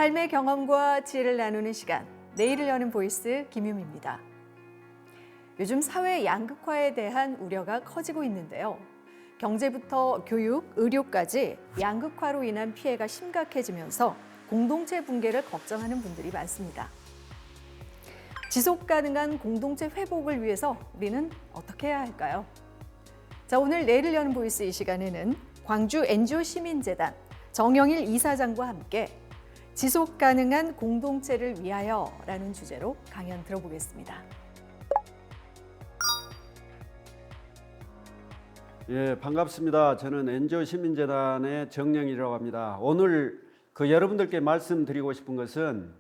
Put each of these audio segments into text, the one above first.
삶의 경험과 지혜를 나누는 시간, 내일을 여는 보이스 김유미입니다. 요즘 사회 양극화에 대한 우려가 커지고 있는데요. 경제부터 교육, 의료까지 양극화로 인한 피해가 심각해지면서 공동체 붕괴를 걱정하는 분들이 많습니다. 지속 가능한 공동체 회복을 위해서 우리는 어떻게 해야 할까요? 자, 오늘 내일을 여는 보이스 이 시간에는 광주 NGO 시민재단 정영일 이사장과 함께 지속 가능한 공동체를 위하여라는 주제로 강연 들어보겠습니다. 예, 반갑습니다. 저는 NGO 시민재단의 정영일이라고 합니다. 오늘 여러분들께 말씀드리고 싶은 것은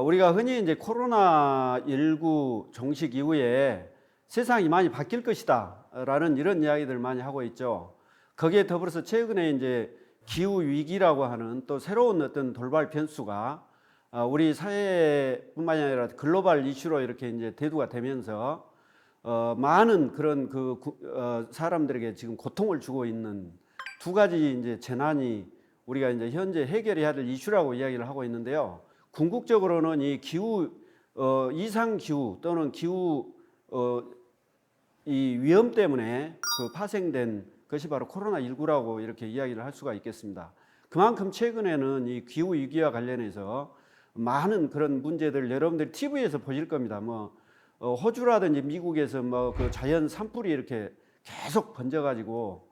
우리가 흔히 이제 코로나19 종식 이후에 세상이 많이 바뀔 것이다라는 이런 이야기들 많이 하고 있죠. 거기에 더불어서 최근에 이제 기후 위기라고 하는 또 새로운 어떤 돌발 변수가 우리 사회뿐만이 아니라 글로벌 이슈로 이렇게 이제 대두가 되면서 많은 그런 사람들에게 지금 고통을 주고 있는 두 가지 이제 재난이 우리가 이제 현재 해결해야 될 이슈라고 이야기를 하고 있는데요. 궁극적으로는 이 기후 이상 기후 또는 기후 이 위험 때문에 파생된 것이 바로 코로나19라고 이렇게 이야기를 할 수가 있겠습니다. 그만큼 최근에는 이 기후 위기와 관련해서 많은 그런 문제들 여러분들이 TV에서 보실 겁니다. 호주라든지 미국에서 자연 산불이 이렇게 계속 번져가지고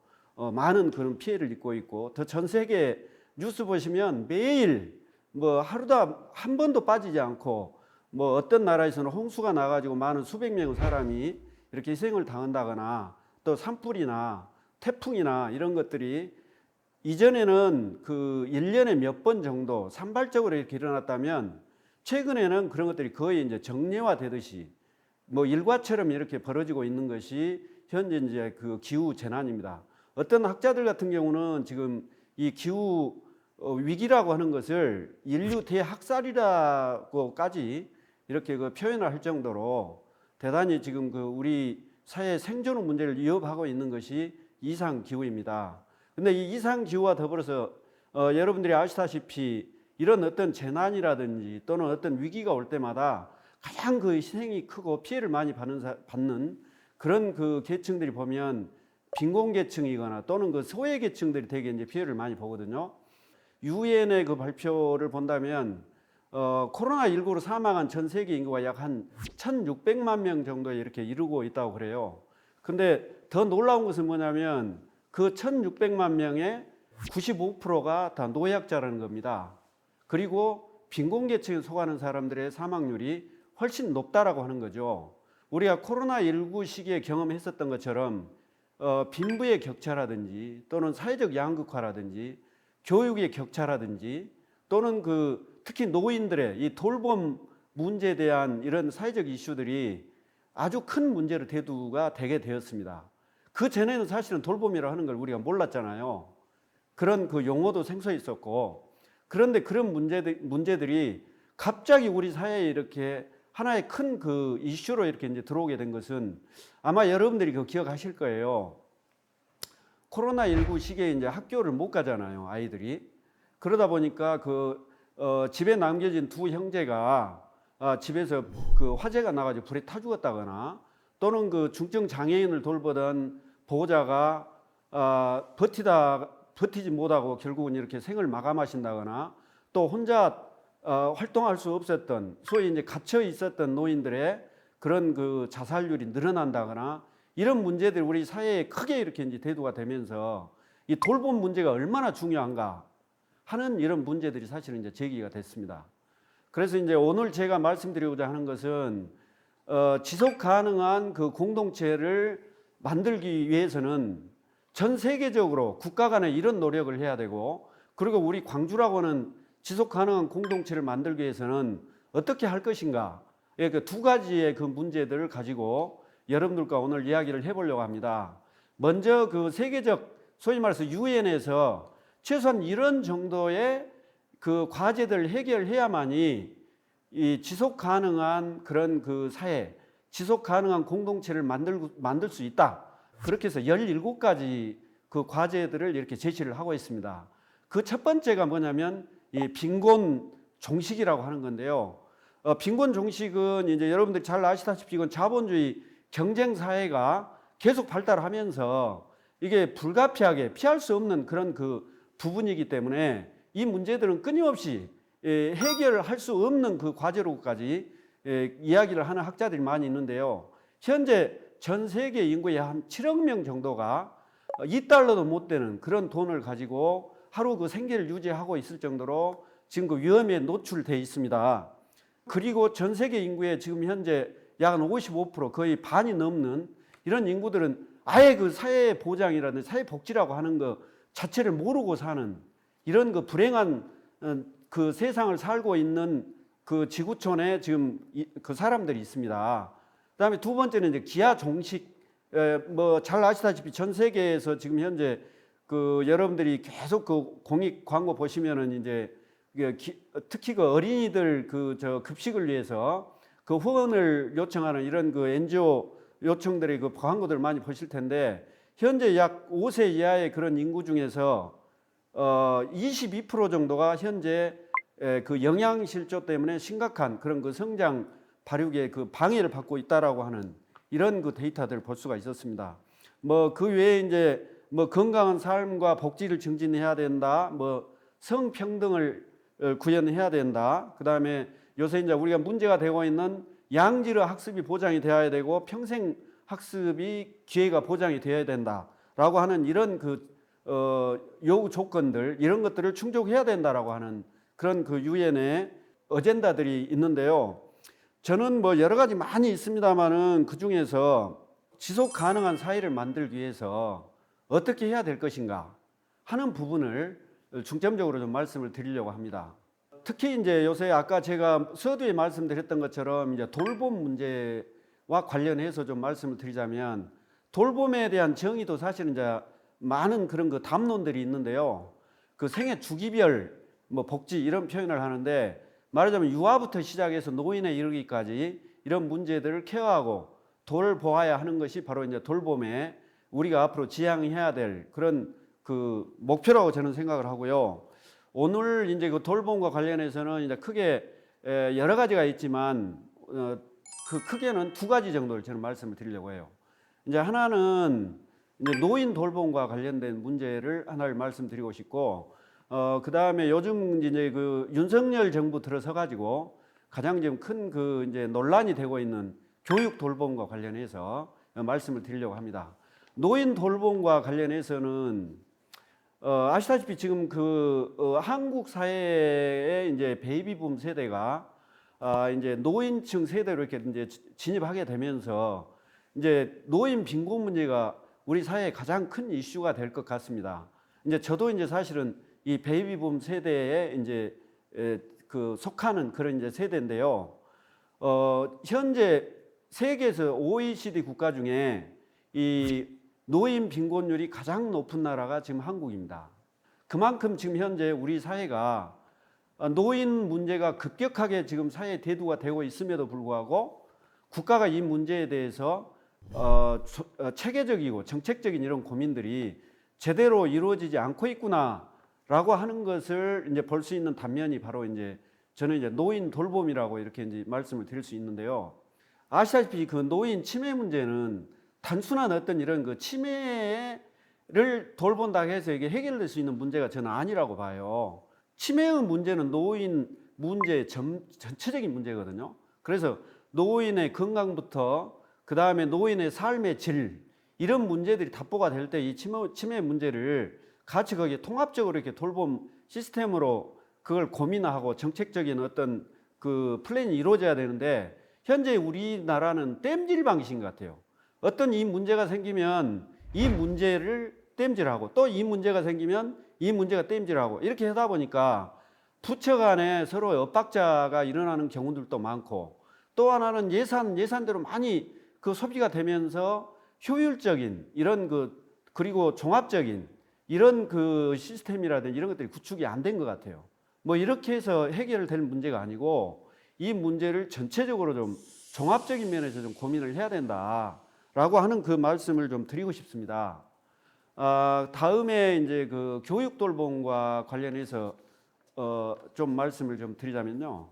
많은 그런 피해를 입고 있고, 더 전 세계 뉴스 보시면 매일 하루도 한 번도 빠지지 않고 어떤 나라에서는 홍수가 나가지고 많은 수백 명의 사람이 이렇게 희생을 당한다거나, 또 산불이나 태풍이나 이런 것들이 이전에는 1년에 몇 번 정도 산발적으로 이렇게 일어났다면, 최근에는 그런 것들이 거의 이제 정례화되듯이 일과처럼 이렇게 벌어지고 있는 것이 현재 이제 기후 재난입니다. 어떤 학자들 같은 경우는 지금 이 기후 위기라고 하는 것을 인류 대학살이라고까지 이렇게 표현을 할 정도로 대단히 지금 우리 사회 생존 문제를 위협하고 있는 것이 이상 기후입니다. 근데 이 이상 기후와 더불어서 여러분들이 아시다시피 이런 어떤 재난이라든지 또는 어떤 위기가 올 때마다 가장 희생이 크고 피해를 많이 받는 그런 계층들이 보면 빈곤계층이거나 또는 소외 계층들이 되게 이제 피해를 많이 보거든요. 유엔의 발표를 본다면 코로나19로 사망한 전 세계 인구가 약 한 1,600만 명 정도에 이렇게 이르고 있다고 그래요. 근데 더 놀라운 것은 뭐냐면 1,600만 명의 95%가 다 노약자라는 겁니다. 그리고 빈곤계층에 속하는 사람들의 사망률이 훨씬 높다라고 하는 거죠. 우리가 코로나19 시기에 경험했었던 것처럼 빈부의 격차라든지 또는 사회적 양극화라든지 교육의 격차라든지 또는 특히 노인들의 이 돌봄 문제에 대한 이런 사회적 이슈들이 아주 큰 문제로 대두가 되게 되었습니다. 그 전에는 사실은 돌봄이라고 하는 걸 우리가 몰랐잖아요. 그런 용어도 생소해 있었고, 그런데 그런 문제들이 갑자기 우리 사회에 이렇게 하나의 큰 이슈로 이렇게 이제 들어오게 된 것은 아마 여러분들이 기억하실 거예요. 코로나19 시기에 이제 학교를 못 가잖아요, 아이들이. 그러다 보니까 집에 남겨진 두 형제가 집에서 화재가 나가지고 불에 타 죽었다거나, 또는 중증 장애인을 돌보던 보호자가 버티지 못하고 결국은 이렇게 생을 마감하신다거나, 또 혼자 활동할 수 없었던 소위 이제 갇혀 있었던 노인들의 그런 자살률이 늘어난다거나, 이런 문제들이 우리 사회에 크게 이렇게 이제 대두가 되면서 이 돌봄 문제가 얼마나 중요한가 하는 이런 문제들이 사실은 이제 제기가 됐습니다. 그래서 이제 오늘 제가 말씀드리고자 하는 것은 지속 가능한 공동체를 만들기 위해서는 전 세계적으로 국가 간에 이런 노력을 해야 되고, 그리고 우리 광주라고는 지속 가능한 공동체를 만들기 위해서는 어떻게 할 것인가, 두 가지의 문제들을 가지고 여러분들과 오늘 이야기를 해보려고 합니다. 먼저 세계적 소위 말해서 유엔에서 최소한 이런 정도의 과제들을 해결해야만이 이 지속 가능한 그런 사회, 지속 가능한 공동체를 만들 수 있다. 그렇게 해서 17가지 과제들을 이렇게 제시를 하고 있습니다. 그 첫 번째가 뭐냐면 이 빈곤 종식이라고 하는 건데요. 빈곤 종식은 이제 여러분들이 잘 아시다시피 이건 자본주의 경쟁 사회가 계속 발달하면서 이게 불가피하게 피할 수 없는 그런 그 부분이기 때문에 이 문제들은 끊임없이 해결할 수 없는 그 과제로까지 이야기를 하는 학자들이 많이 있는데요. 현재 전 세계 인구의 한 7억 명 정도가 $2도 못 되는 그런 돈을 가지고 하루 그 생계를 유지하고 있을 정도로 지금 그 위험에 노출돼 있습니다. 그리고 전 세계 인구의 지금 현재 약 55% 거의 반이 넘는 이런 인구들은 아예 그 사회 보장이라든지 사회 복지라고 하는 것 자체를 모르고 사는 이런 그 불행한 그 세상을 살고 있는 그 지구촌에 지금 그 사람들이 있습니다. 그다음에 두 번째는 이제 기아 종식, 뭐 잘 아시다시피 전 세계에서 지금 현재 그 여러분들이 계속 그 공익 광고 보시면은 이제 특히 그 어린이들 그 저 급식을 위해서 그 후원을 요청하는 이런 그 NGO 요청들의 그 광고들 많이 보실 텐데 현재 약 5세 이하의 그런 인구 중에서 22% 정도가 현재 그 영양실조 때문에 심각한 그런 그 성장 발육에 그 방해를 받고 있다라고 하는 이런 그 데이터들을 볼 수가 있었습니다. 뭐 그 외에 이제 뭐 건강한 삶과 복지를 증진해야 된다, 뭐 성평등을 구현해야 된다. 그다음에 요새 이제 우리가 문제가 되고 있는 양질의 학습이 보장이 되어야 되고 평생 학습이 기회가 보장이 되어야 된다라고 하는 이런 그 요구 조건들 이런 것들을 충족해야 된다라고 하는 그런 그 유엔의 어젠다들이 있는데요. 저는 뭐 여러 가지 많이 있습니다만은 그 중에서 지속 가능한 사회를 만들기 위해서 어떻게 해야 될 것인가 하는 부분을 중점적으로 좀 말씀을 드리려고 합니다. 특히 이제 요새 아까 제가 서두에 말씀드렸던 것처럼 이제 돌봄 문제와 관련해서 좀 말씀을 드리자면 돌봄에 대한 정의도 사실은 이제 많은 그런 그 담론들이 있는데요. 그 생애 주기별 뭐 복지 이런 표현을 하는데 말하자면 유아부터 시작해서 노인에 이르기까지 이런 문제들을 케어하고 돌보아야 하는 것이 바로 이제 돌봄에 우리가 앞으로 지향해야 될 그런 그 목표라고 저는 생각을 하고요. 오늘 이제 그 돌봄과 관련해서는 이제 크게 여러 가지가 있지만 그 크게는 두 가지 정도를 저는 말씀을 드리려고 해요. 이제 하나는 이제 노인 돌봄과 관련된 문제를 하나를 말씀드리고 싶고, 그 다음에 요즘 이제 그 윤석열 정부 들어서 가지고 가장 지금 큰 그 이제 논란이 되고 있는 교육 돌봄과 관련해서 말씀을 드리려고 합니다. 노인 돌봄과 관련해서는 아시다시피 지금 한국 사회의 이제 베이비붐 세대가 이제 노인층 세대로 이렇게 이제 진입하게 되면서 이제 노인 빈곤 문제가 우리 사회의 가장 큰 이슈가 될 것 같습니다. 이제 저도 이제 사실은 이 베이비붐 세대에 이제 그 속하는 그런 이제 세대인데요. 현재 세계에서 OECD 국가 중에 이 노인 빈곤율이 가장 높은 나라가 지금 한국입니다. 그만큼 지금 현재 우리 사회가 노인 문제가 급격하게 지금 사회 대두가 되고 있음에도 불구하고 국가가 이 문제에 대해서 체계적이고 정책적인 이런 고민들이 제대로 이루어지지 않고 있구나라고 하는 것을 이제 볼 수 있는 단면이 바로 이제 저는 이제 노인 돌봄이라고 이렇게 이제 말씀을 드릴 수 있는데요. 아시다시피 그 노인 치매 문제는 단순한 어떤 이런 그 치매를 돌본다 해서 이게 해결될 수 있는 문제가 저는 아니라고 봐요. 치매의 문제는 노인 문제 전체적인 문제거든요. 그래서 노인의 건강부터 그 다음에 노인의 삶의 질 이런 문제들이 답보가 될 때 이 치매 문제를 같이 거기에 통합적으로 이렇게 돌봄 시스템으로 그걸 고민하고 정책적인 어떤 그 플랜이 이루어져야 되는데 현재 우리나라는 땜질 방식인 것 같아요. 어떤 이 문제가 생기면 이 문제를 땜질하고 또 이 문제가 생기면 이 문제가 땜질하고 이렇게 하다 보니까 부처 간에 서로 엇박자가 일어나는 경우들도 많고 또 하나는 예산대로 많이 그 소비가 되면서 효율적인 이런 그리고 종합적인 이런 그 시스템이라든지 이런 것들이 구축이 안 된 것 같아요. 뭐 이렇게 해서 해결될 문제가 아니고 이 문제를 전체적으로 좀 종합적인 면에서 좀 고민을 해야 된다라고 하는 그 말씀을 좀 드리고 싶습니다. 다음에 이제 그 교육 돌봄과 관련해서 좀 말씀을 좀 드리자면요.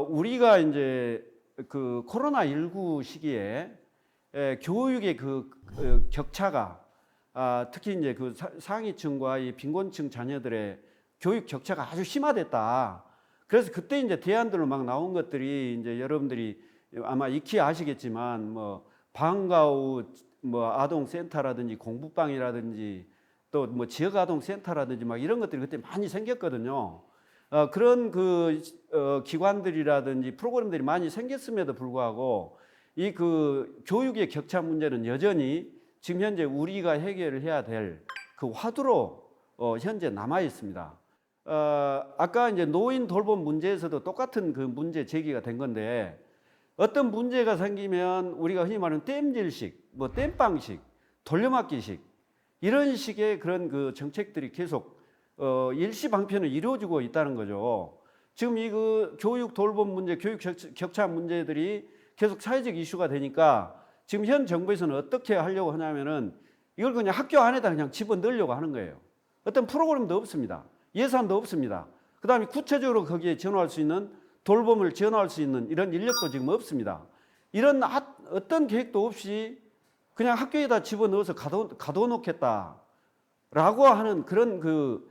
우리가 이제 그 코로나19 시기에 교육의 격차가 특히 이제 그 상위층과 이 빈곤층 자녀들의 교육 격차가 아주 심화됐다. 그래서 그때 이제 대안들로 막 나온 것들이 이제 여러분들이 아마 익히 아시겠지만 뭐 방과후 뭐 아동센터라든지 공부방이라든지 또 뭐 지역 아동센터라든지 막 이런 것들이 그때 많이 생겼거든요. 그런 기관들이라든지 프로그램들이 많이 생겼음에도 불구하고 이 그 교육의 격차 문제는 여전히 지금 현재 우리가 해결을 해야 될 그 화두로 현재 남아 있습니다. 아까 이제 노인 돌봄 문제에서도 똑같은 그 문제 제기가 된 건데 어떤 문제가 생기면 우리가 흔히 말하는 땜질식, 뭐 땜빵식, 돌려막기식 이런 식의 그런 그 정책들이 계속 일시방편을 이루어지고 있다는 거죠. 지금 이 그 교육 돌봄 문제, 교육 격차 문제들이 계속 사회적 이슈가 되니까 지금 현 정부에서는 어떻게 하려고 하냐면은 이걸 그냥 학교 안에다 그냥 집어넣으려고 하는 거예요. 어떤 프로그램도 없습니다. 예산도 없습니다. 그 다음에 구체적으로 거기에 전화할 수 있는 돌봄을 지원할 수 있는 이런 인력도 지금 없습니다. 이런 어떤 계획도 없이 그냥 학교에다 집어넣어서 가둬놓겠다라고 하는 그런 그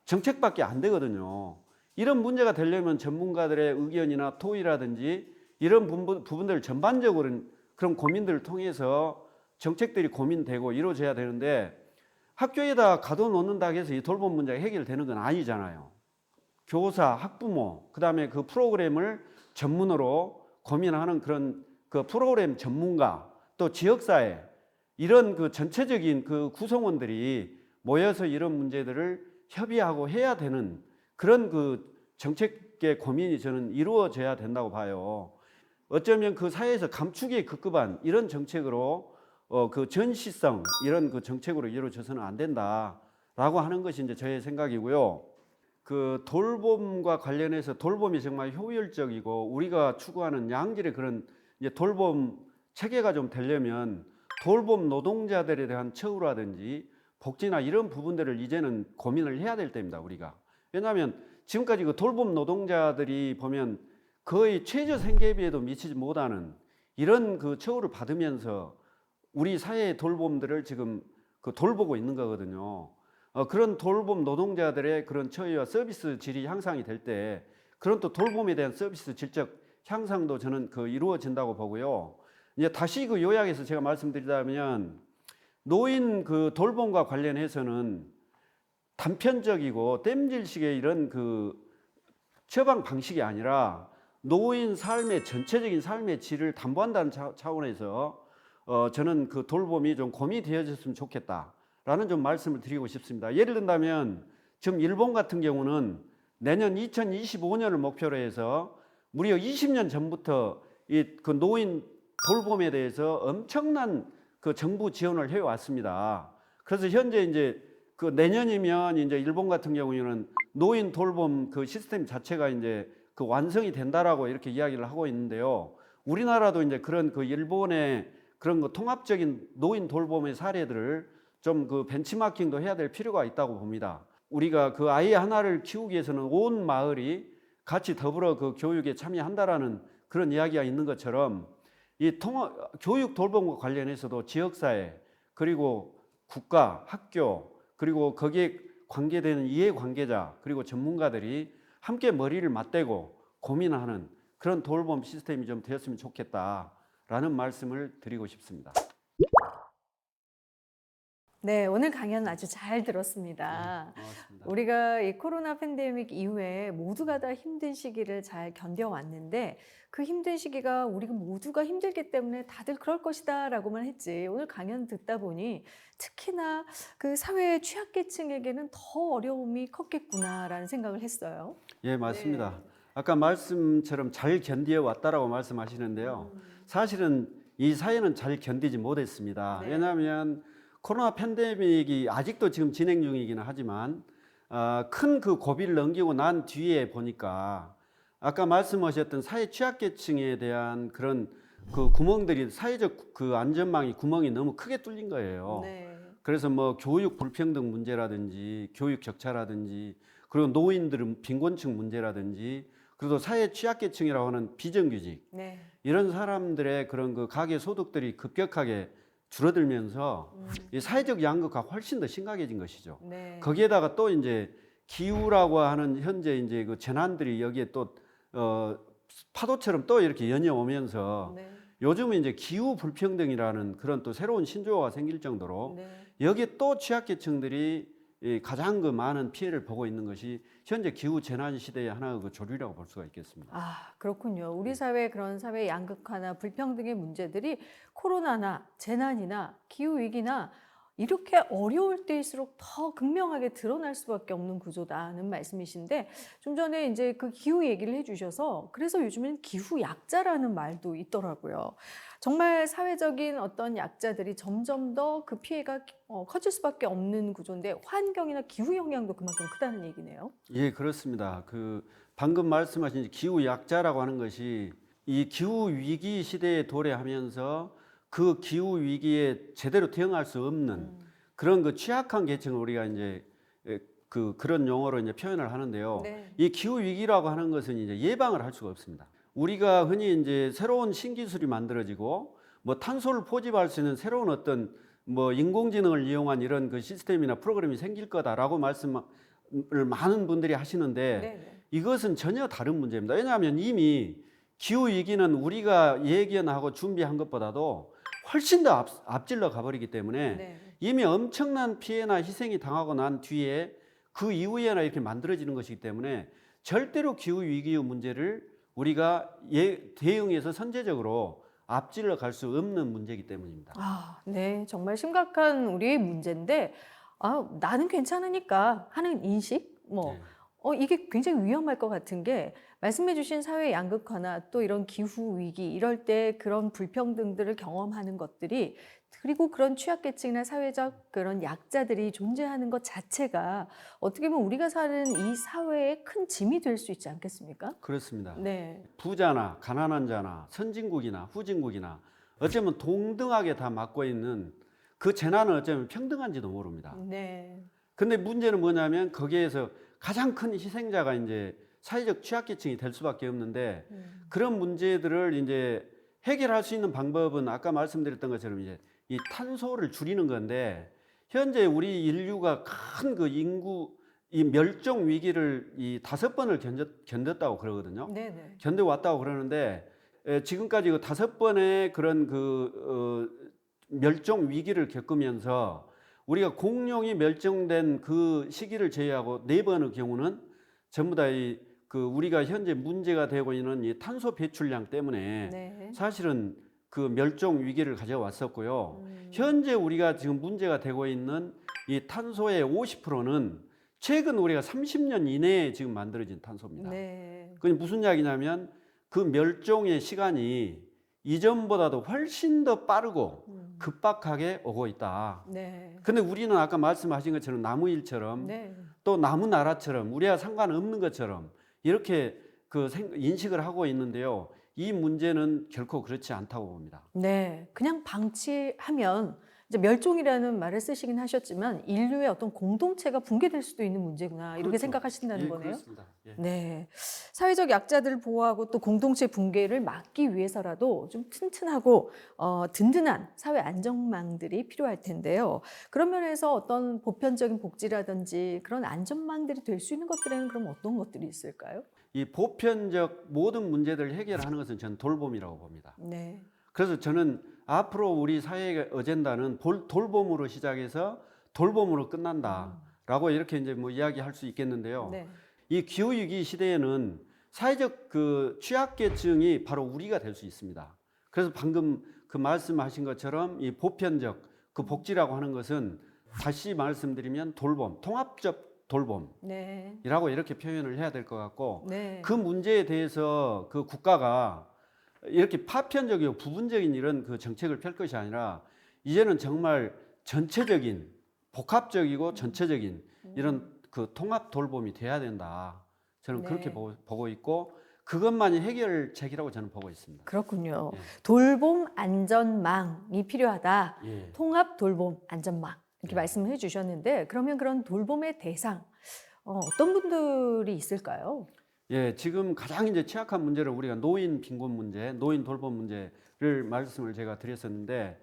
정책밖에 안 되거든요. 이런 문제가 되려면 전문가들의 의견이나 토의라든지 이런 부분들 전반적으로 그런 고민들을 통해서 정책들이 고민되고 이루어져야 되는데 학교에다 가둬놓는다고 해서 이 돌봄 문제가 해결되는 건 아니잖아요. 교사, 학부모, 그 다음에 그 프로그램을 전문으로 고민하는 그런 그 프로그램 전문가, 또 지역사회, 이런 그 전체적인 그 구성원들이 모여서 이런 문제들을 협의하고 해야 되는 그런 그 정책의 고민이 저는 이루어져야 된다고 봐요. 어쩌면 그 사회에서 감추기에 급급한 이런 정책으로 그 전시성 이런 그 정책으로 이루어져서는 안 된다라고 하는 것이 이제 저의 생각이고요. 그 돌봄과 관련해서 돌봄이 정말 효율적이고 우리가 추구하는 양질의 그런 이제 돌봄 체계가 좀 되려면 돌봄 노동자들에 대한 처우라든지 복지나 이런 부분들을 이제는 고민을 해야 될 때입니다, 우리가. 왜냐하면 지금까지 그 돌봄 노동자들이 보면 거의 최저 생계비에도 미치지 못하는 이런 그 처우를 받으면서 우리 사회의 돌봄들을 지금 그 돌보고 있는 거거든요. 그런 돌봄 노동자들의 그런 처우와 서비스 질이 향상이 될 때 그런 또 돌봄에 대한 서비스 질적 향상도 저는 그 이루어진다고 보고요. 이제 다시 그 요약해서 제가 말씀드리자면 노인 그 돌봄과 관련해서는 단편적이고 땜질식의 이런 그 처방 방식이 아니라 노인 삶의 전체적인 삶의 질을 담보한다는 차원에서 저는 그 돌봄이 좀 고민되어졌으면 좋겠다라는 좀 말씀을 드리고 싶습니다. 예를 든다면 지금 일본 같은 경우는 내년 2025년을 목표로 해서 무려 20년 전부터 이 그 노인 돌봄에 대해서 엄청난 그 정부 지원을 해왔습니다. 그래서 현재 이제 그 내년이면 이제 일본 같은 경우에는 노인 돌봄 그 시스템 자체가 이제 그 완성이 된다라고 이렇게 이야기를 하고 있는데요. 우리나라도 이제 그런 그 일본의 그런 거 통합적인 노인 돌봄의 사례들을 좀 그 벤치마킹도 해야 될 필요가 있다고 봅니다. 우리가 그 아이 하나를 키우기 위해서는 온 마을이 같이 더불어 그 교육에 참여한다라는 그런 이야기가 있는 것처럼 이 교육 돌봄과 관련해서도 지역사회 그리고 국가, 학교 그리고 거기에 관계되는 이해관계자 그리고 전문가들이 함께 머리를 맞대고 고민하는 그런 돌봄 시스템이 좀 되었으면 좋겠다라는 말씀을 드리고 싶습니다. 네, 오늘 강연 아주 잘 들었습니다. 고맙습니다. 우리가 이 코로나 팬데믹 이후에 모두가 다 힘든 시기를 잘 견뎌왔는데 그 힘든 시기가 우리가 모두가 힘들기 때문에 다들 그럴 것이다 라고만 했지 오늘 강연 듣다 보니 특히나 그 사회 취약계층에게는 더 어려움이 컸겠구나라는 생각을 했어요. 예, 맞습니다. 네. 아까 말씀처럼 잘 견디어 왔다라고 말씀하시는데요. 사실은 이 사회는 잘 견디지 못했습니다. 네. 왜냐하면 코로나 팬데믹이 아직도 지금 진행 중이기는 하지만 큰 그 고비를 넘기고 난 뒤에 보니까 아까 말씀하셨던 사회 취약계층에 대한 그런 그 구멍들이 사회적 그 안전망이 구멍이 너무 크게 뚫린 거예요. 네. 그래서 뭐 교육 불평등 문제라든지 교육 격차라든지 그리고 노인들은 빈곤층 문제라든지 그리고 사회 취약계층이라고 하는 비정규직 네. 이런 사람들의 그런 그 가계 소득들이 급격하게 줄어들면서 이 사회적 양극화 훨씬 더 심각해진 것이죠. 네. 거기에다가 또 이제 기후라고 하는 현재 이제 그 재난들이 여기에 또 파도처럼 또 이렇게 연이어오면서 네. 요즘은 이제 기후 불평등이라는 그런 또 새로운 신조어가 생길 정도로 네. 여기에 또 취약계층들이 이 가장 그 많은 피해를 보고 있는 것이 현재 기후 재난 시대의 하나의 그 조류라고 볼 수가 있겠습니다. 아, 그렇군요. 우리 사회 그런 사회 양극화나 불평등의 문제들이 코로나나 재난이나 기후 위기나 이렇게 어려울 때일수록 더 극명하게 드러날 수밖에 없는 구조다는 말씀이신데 좀 전에 이제 그 기후 얘기를 해주셔서 그래서 요즘엔 기후 약자라는 말도 있더라고요. 정말 사회적인 어떤 약자들이 점점 더 그 피해가 커질 수밖에 없는 구조인데 환경이나 기후 영향도 그만큼 크다는 얘기네요. 예, 그렇습니다. 그 방금 말씀하신 기후 약자라고 하는 것이 이 기후 위기 시대에 도래하면서 그 기후 위기에 제대로 대응할 수 없는 그런 그 취약한 계층을 우리가 이제 그런 용어로 이제 표현을 하는데요. 네. 이 기후 위기라고 하는 것은 이제 예방을 할 수가 없습니다. 우리가 흔히 이제 새로운 신기술이 만들어지고 뭐 탄소를 포집할 수 있는 새로운 어떤 뭐 인공지능을 이용한 이런 그 시스템이나 프로그램이 생길 거다라고 말씀을 많은 분들이 하시는데 네. 이것은 전혀 다른 문제입니다. 왜냐하면 이미 기후 위기는 우리가 예견하고 준비한 것보다도 훨씬 더 앞질러 가버리기 때문에 네. 이미 엄청난 피해나 희생이 당하고 난 뒤에 그 이후에나 이렇게 만들어지는 것이기 때문에 절대로 기후 위기의 문제를 우리가 대응해서 선제적으로 앞질러 갈 수 없는 문제이기 때문입니다. 아, 네. 정말 심각한 우리의 문제인데, 아, 나는 괜찮으니까 하는 인식? 뭐, 네. 이게 굉장히 위험할 것 같은 게, 말씀해주신 사회 양극화나 또 이런 기후 위기, 이럴 때 그런 불평등들을 경험하는 것들이, 그리고 그런 취약계층이나 사회적 그런 약자들이 존재하는 것 자체가 어떻게 보면 우리가 사는 이 사회의 큰 짐이 될 수 있지 않겠습니까? 그렇습니다. 네. 부자나 가난한 자나 선진국이나 후진국이나 어쩌면 동등하게 다 맡고 있는 그 재난은 어쩌면 평등한지도 모릅니다. 네. 근데 문제는 뭐냐면 거기에서 가장 큰 희생자가 이제 사회적 취약계층이 될 수밖에 없는데 그런 문제들을 이제 해결할 수 있는 방법은 아까 말씀드렸던 것처럼 이제 이 탄소를 줄이는 건데 현재 우리 인류가 큰 그 인구 이 멸종 위기를 이 5번을 견뎠다고 그러거든요. 네네. 견뎌왔다고 그러는데 지금까지 그 5번의 그런 멸종 위기를 겪으면서 우리가 공룡이 멸종된 그 시기를 제외하고 4번의 경우는 전부 다 우리가 현재 문제가 되고 있는 이 탄소 배출량 때문에 네. 사실은 그 멸종 위기를 가져왔었고요. 현재 우리가 지금 문제가 되고 있는 이 탄소의 50%는 최근 우리가 30년 이내에 지금 만들어진 탄소입니다. 네. 그게 무슨 이야기냐면 그 멸종의 시간이 이전보다도 훨씬 더 빠르고 급박하게 오고 있다. 네. 근데 우리는 아까 말씀하신 것처럼 나무일처럼 네. 또 나무나라처럼 우리와 상관없는 것처럼 이렇게 인식을 하고 있는데요. 이 문제는 결코 그렇지 않다고 봅니다. 네, 그냥 방치하면 이제 멸종이라는 말을 쓰시긴 하셨지만 인류의 어떤 공동체가 붕괴될 수도 있는 문제구나 이렇게 그렇죠. 생각하신다는 예, 거네요. 그렇습니다. 예. 네, 사회적 약자들을 보호하고 또 공동체 붕괴를 막기 위해서라도 좀 튼튼하고 든든한 사회 안전망들이 필요할 텐데요. 그런 면에서 어떤 보편적인 복지라든지 그런 안전망들이 될 수 있는 것들에는 그럼 어떤 것들이 있을까요? 이 보편적 모든 문제들을 해결하는 것은 저는 돌봄이라고 봅니다. 네, 그래서 저는 앞으로 우리 사회의 어젠다는 돌봄으로 시작해서 돌봄으로 끝난다라고 이렇게 이제 뭐 이야기할 수 있겠는데요. 네, 이 기후위기 시대에는 사회적 그 취약계층이 바로 우리가 될 수 있습니다. 그래서 방금 그 말씀하신 것처럼 이 보편적 그 복지라고 하는 것은 다시 말씀드리면 돌봄, 통합적 돌봄이라고 네, 이렇게 표현을 해야 될 것 같고 네, 그 문제에 대해서 그 국가가 이렇게 파편적이고 부분적인 이런 그 정책을 펼 것이 아니라 이제는 정말 전체적인 복합적이고 전체적인 이런 그 통합 돌봄이 돼야 된다. 저는 네. 그렇게 보고 있고 그것만이 해결책이라고 저는 보고 있습니다. 그렇군요. 예. 돌봄 안전망이 필요하다. 예. 통합 돌봄 안전망 이렇게 예. 말씀을 해주셨는데 그러면 그런 돌봄의 대상 어떤 분들이 있을까요? 예, 지금 가장 이제 취약한 문제를 우리가 노인 빈곤 문제, 노인 돌봄 문제를 말씀을 제가 드렸었는데,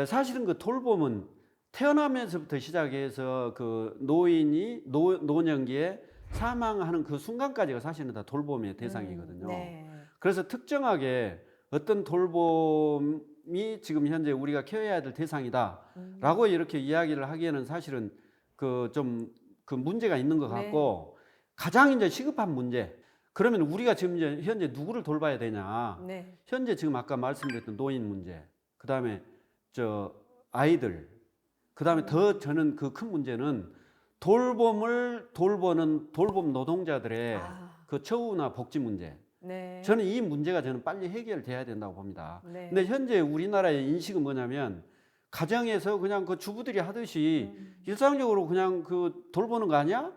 사실은 그 돌봄은 태어나면서부터 시작해서 그 노인이 노년기에 사망하는 그 순간까지가 사실은 다 돌봄의 대상이거든요. 네. 그래서 특정하게 어떤 돌봄이 지금 현재 우리가 케어해야 될 대상이다라고 이렇게 이야기를 하기에는 사실은 그 좀 그 문제가 있는 것 같고, 가장 이제 시급한 문제. 그러면 우리가 지금 이제 현재 누구를 돌봐야 되냐? 네. 현재 지금 아까 말씀드렸던 노인 문제, 그다음에 저 아이들, 그다음에 더 저는 그 큰 문제는 돌봄을 돌보는 돌봄 노동자들의 그 처우나 복지 문제. 네. 저는 이 문제가 저는 빨리 해결돼야 된다고 봅니다. 네. 근데 현재 우리나라의 인식은 뭐냐면, 가정에서 그냥 그 주부들이 하듯이 일상적으로 그냥 그 돌보는 거 아니야?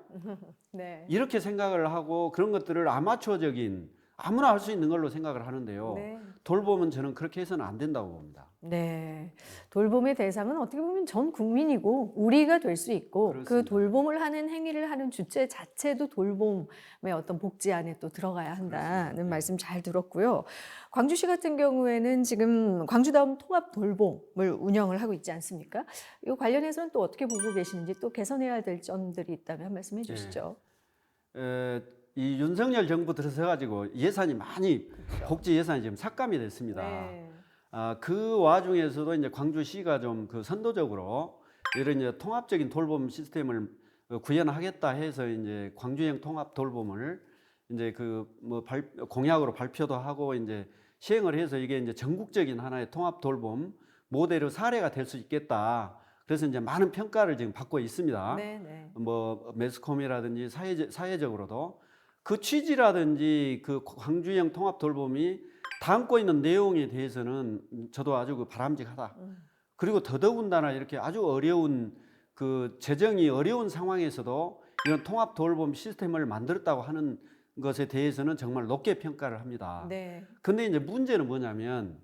네. 이렇게 생각을 하고 그런 것들을 아마추어적인 아무나 할 수 있는 걸로 생각을 하는데요. 네. 돌봄은 저는 그렇게 해서는 안 된다고 봅니다. 네. 돌봄의 대상은 어떻게 보면 전 국민이고 우리가 될 수 있고, 그 그렇습니다. 돌봄을 하는 행위를 하는 주체 자체도 돌봄의 어떤 복지 안에 또 들어가야 한다는 그렇습니다. 말씀 잘 들었고요. 광주시 같은 경우에는 지금 광주다움 통합 돌봄을 운영을 하고 있지 않습니까? 이 관련해서는 또 어떻게 보고 계시는지, 또 개선해야 될 점들이 있다면 한 말씀 해주시죠. 이 윤석열 정부 들어서가지고 예산이 많이 복지 예산이 지금 삭감이 됐습니다. 네. 그 와중에서도 이제 광주시가 좀 그 선도적으로 이런 이제 통합적인 돌봄 시스템을 구현하겠다 해서 이제 광주형 통합 돌봄을 이제 그 뭐 공약으로 발표도 하고 이제 시행을 해서 이게 이제 전국적인 하나의 통합 돌봄 모델로 사례가 될 수 있겠다. 그래서 이제 많은 평가를 지금 받고 있습니다. 네, 네. 뭐 매스컴이라든지 사회적으로도 그 취지라든지 그 광주형 통합 돌봄이 담고 있는 내용에 대해서는 저도 아주 그 바람직하다. 그리고 더더군다나 이렇게 아주 어려운 그 재정이 어려운 상황에서도 이런 통합 돌봄 시스템을 만들었다고 하는 것에 대해서는 정말 높게 평가를 합니다. 네. 근데 이제 문제는 뭐냐면,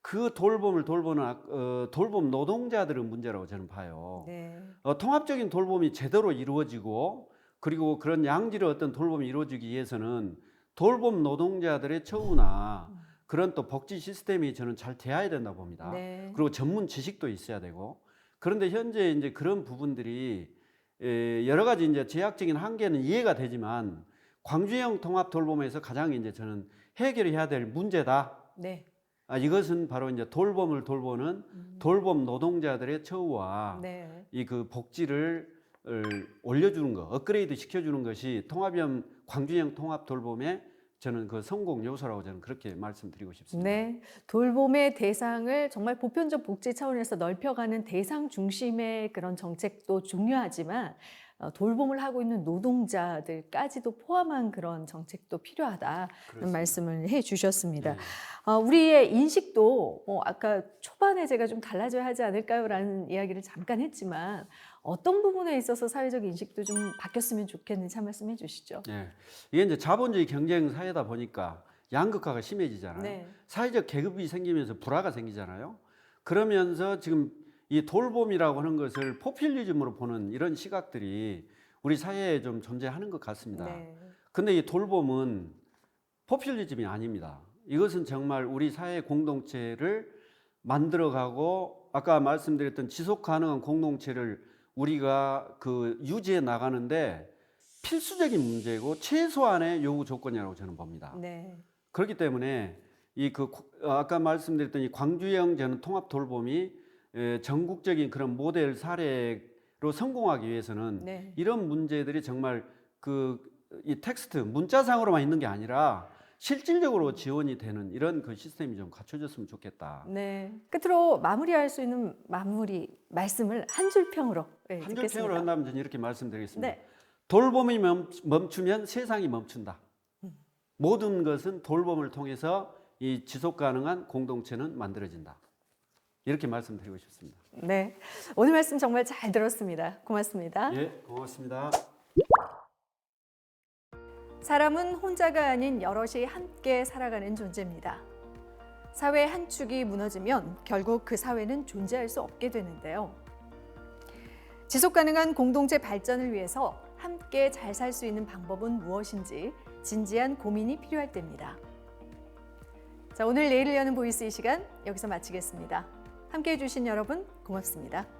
그 돌봄을 돌보는 돌봄 노동자들의 문제라고 저는 봐요. 네. 통합적인 돌봄이 제대로 이루어지고, 그리고 그런 양질의 어떤 돌봄이 이루어지기 위해서는 돌봄 노동자들의 처우나 그런 또 복지 시스템이 저는 잘 돼야 된다고 봅니다. 네. 그리고 전문 지식도 있어야 되고. 그런데 현재 이제 그런 부분들이 여러 가지 이제 제약적인 한계는 이해가 되지만, 광주형 통합 돌봄에서 가장 이제 저는 해결해야 될 문제다. 네. 이것은 바로 이제 돌봄을 돌보는 돌봄 노동자들의 처우와 네. 이 그 복지를 올려주는 것, 업그레이드 시켜주는 것이 통합형 광주형 통합 돌봄의 저는 그 성공 요소라고 저는 그렇게 말씀드리고 싶습니다. 네, 돌봄의 대상을 정말 보편적 복지 차원에서 넓혀가는 대상 중심의 그런 정책도 중요하지만, 돌봄을 하고 있는 노동자들까지도 포함한 그런 정책도 필요하다는 그렇습니다. 말씀을 해주셨습니다. 네. 우리의 인식도 아까 초반에 제가 좀 달라져야 하지 않을까요라는 이야기를 잠깐 했지만, 어떤 부분에 있어서 사회적 인식도 좀 바뀌었으면 좋겠는지 한 말씀 해주시죠. 예. 이게 이제 자본주의 경쟁 사회다 보니까 양극화가 심해지잖아요. 네. 사회적 계급이 생기면서 불화가 생기잖아요. 그러면서 지금 이 돌봄이라고 하는 것을 포퓰리즘으로 보는 이런 시각들이 우리 사회에 좀 존재하는 것 같습니다. 네. 근데 이 돌봄은 포퓰리즘이 아닙니다. 이것은 정말 우리 사회 공동체를 만들어가고, 아까 말씀드렸던 지속 가능한 공동체를 우리가 그 유지해 나가는데 필수적인 문제고 최소한의 요구 조건이라고 저는 봅니다. 네. 그렇기 때문에 아까 말씀드렸던 이 광주형 저는 통합 돌봄이 전국적인 그런 모델 사례로 성공하기 위해서는 네. 이런 문제들이 정말 이 텍스트 문자상으로만 있는 게 아니라 실질적으로 지원이 되는 이런 그 시스템이 좀 갖춰졌으면 좋겠다. 네. 끝으로 마무리할 수 있는 마무리 말씀을 한 줄 평으로 한 줄 듣겠습니다. 평으로 한다면 저는 이렇게 말씀드리겠습니다. 네. 돌봄이 멈추면 세상이 멈춘다. 모든 것은 돌봄을 통해서 이 지속 가능한 공동체는 만들어진다. 이렇게 말씀드리고 싶습니다. 네. 오늘 말씀 정말 잘 들었습니다. 고맙습니다. 예, 고맙습니다. 사람은 혼자가 아닌 여럿이 함께 살아가는 존재입니다. 사회의 한 축이 무너지면 결국 그 사회는 존재할 수 없게 되는데요. 지속 가능한 공동체 발전을 위해서 함께 잘 살 수 있는 방법은 무엇인지 진지한 고민이 필요할 때입니다. 자, 오늘 내일을 여는 보이스 이 시간 여기서 마치겠습니다. 함께해 주신 여러분 고맙습니다.